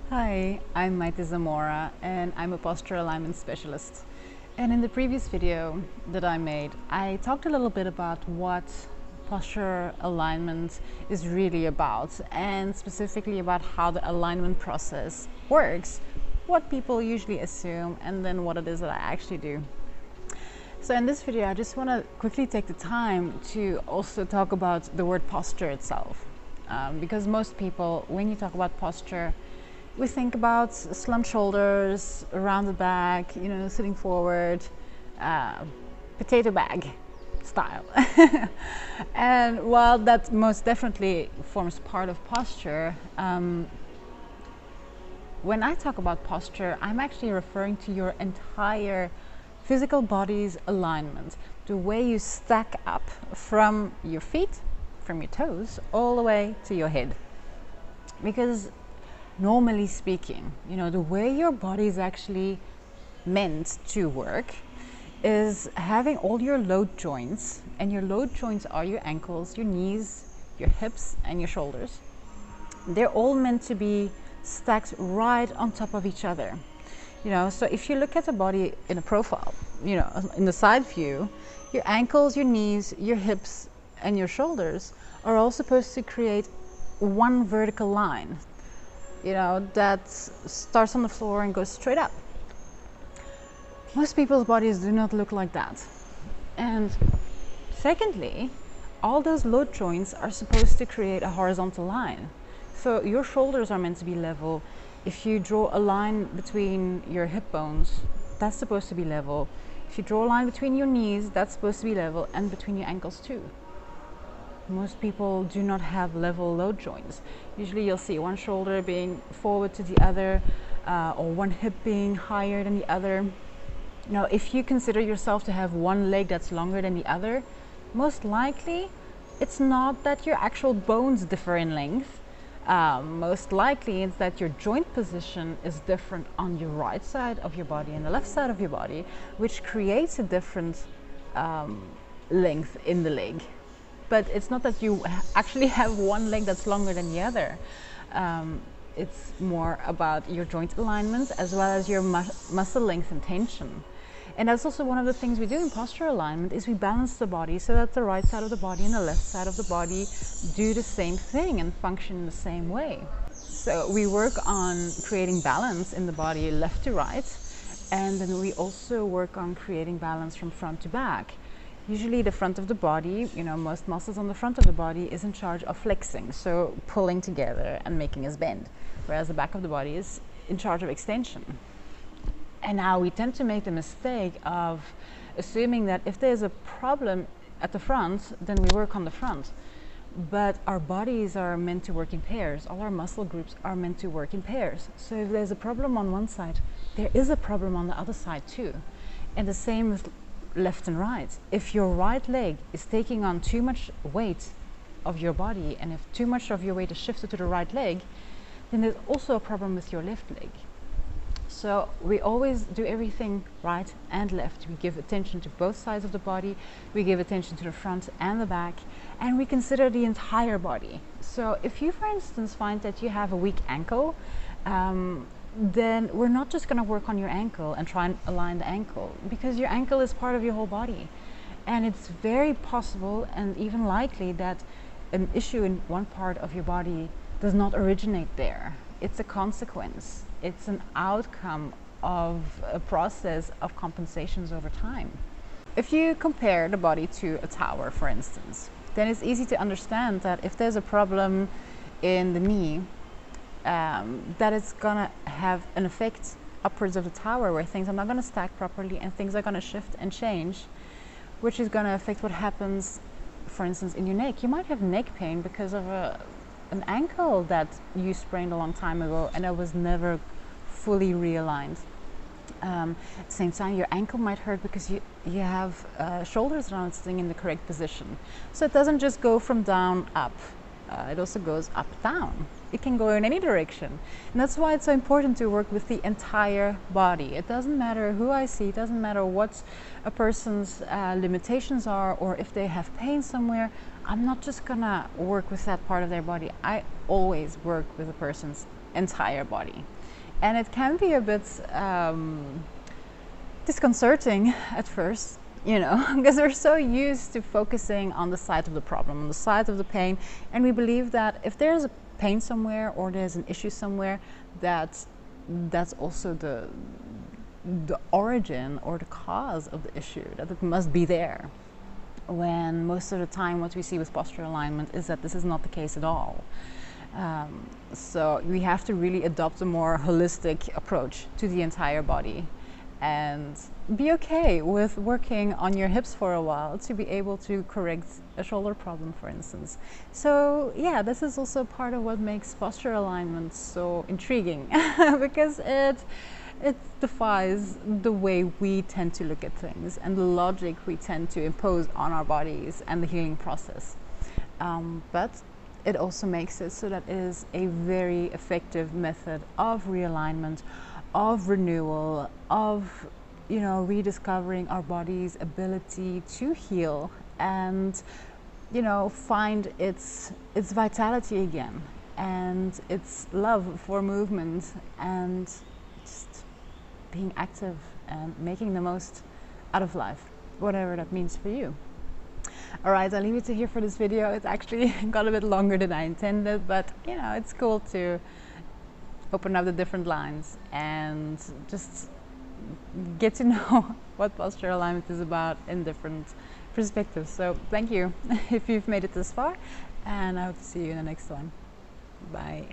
Hi, I'm Maite Zamora and I'm a posture alignment specialist. And in the previous video that I made, I talked a little bit about what posture alignment is really about, and specifically about how the alignment process works, what people usually assume, and then what it is that I actually do. So in this video, I just want to quickly take the time to also talk about the word posture itself. Because most people, when you talk about posture, we think about slumped shoulders, around the back, sitting forward, potato bag style. And while that most definitely forms part of posture, when I talk about posture, I'm actually referring to your entire physical body's alignment, the way you stack up from your feet, from your toes, all the way to your head. Because normally speaking, the way your body is actually meant to work is having all your load joints, and your load joints are your ankles, your knees, your hips, and your shoulders. They're all meant to be stacked right on top of each other. So if you look at the body in a profile, in the side view, your ankles, your knees, your hips, and your shoulders are all supposed to create one vertical line, that starts on the floor and goes straight up. Most people's bodies do not look like that. And secondly, all those load joints are supposed to create a horizontal line. So your shoulders are meant to be level. If you draw a line between your hip bones, that's supposed to be level. If you draw a line between your knees, that's supposed to be level, and between your ankles too. Most people do not have level load joints. Usually you'll see one shoulder being forward to the other, or one hip being higher than the other. Now, if you consider yourself to have one leg that's longer than the other, most likely it's not that your actual bones differ in length. Most likely it's that your joint position is different on your right side of your body and the left side of your body, which creates a different length in the leg. But it's not that you actually have one leg that's longer than the other. It's more about your joint alignment as well as your muscle length and tension. And that's also one of the things we do in posture alignment, is we balance the body so that the right side of the body and the left side of the body do the same thing and function in the same way. So we work on creating balance in the body left to right, and then we also work on creating balance from front to back. Usually the front of the body, most muscles on the front of the body is in charge of flexing, so pulling together and making us bend, whereas the back of the body is in charge of extension. And now we tend to make the mistake of assuming that if there's a problem at the front, then we work on the front. But our bodies are meant to work in pairs. All our muscle groups are meant to work in pairs. So if there's a problem on one side, there is a problem on the other side too. And the same with left and right. If your right leg is taking on too much weight of your body, and if too much of your weight is shifted to the right leg, then there's also a problem with your left leg. So we always do everything right and left. We give attention to both sides of the body, we give attention to the front and the back, and we consider the entire body. So if you, for instance, find that you have a weak ankle, then we're not just going to work on your ankle and try and align the ankle, because your ankle is part of your whole body. And it's very possible and even likely that an issue in one part of your body does not originate there. It's a consequence. It's an outcome of a process of compensations over time. If you compare the body to a tower, for instance, then it's easy to understand that if there's a problem in the knee, that it's gonna have an effect upwards of the tower, where things are not gonna stack properly and things are gonna shift and change, which is gonna affect what happens, for instance, in your neck. You might have neck pain because of an ankle that you sprained a long time ago and it was never fully realigned. At the same time, your ankle might hurt because you have shoulders that aren't sitting in the correct position. So it doesn't just go from down up, it also goes up down. It can go in any direction. And that's why it's so important to work with the entire body. It doesn't matter who I see, it doesn't matter what a person's limitations are, or if they have pain somewhere. I'm not just gonna work with that part of their body. I always work with a person's entire body. And it can be a bit disconcerting at first, you know, because we're so used to focusing on the side of the problem, on the side of the pain, and we believe that if there's a pain somewhere or there's an issue somewhere, that's also the origin or the cause of the issue, that it must be there. When most of the time what we see with posture alignment is that this is not the case at all. So we have to really adopt a more holistic approach to the entire body and be okay with working on your hips for a while to be able to correct a shoulder problem, for instance. So yeah, this is also part of what makes posture alignment so intriguing because it defies the way we tend to look at things and the logic we tend to impose on our bodies and the healing process. But it also makes it so that it is a very effective method of realignment, of renewal, of, you know, rediscovering our body's ability to heal and, you know, find its vitality again and its love for movement and just being active and making the most out of life, whatever that means for you. All right, I'll leave it to here for this video. It's actually got a bit longer than I intended, but you know, it's cool to open up the different lines and just get to know what posture alignment is about in different perspectives. So thank you if you've made it this far, and I hope to see you in the next one. Bye.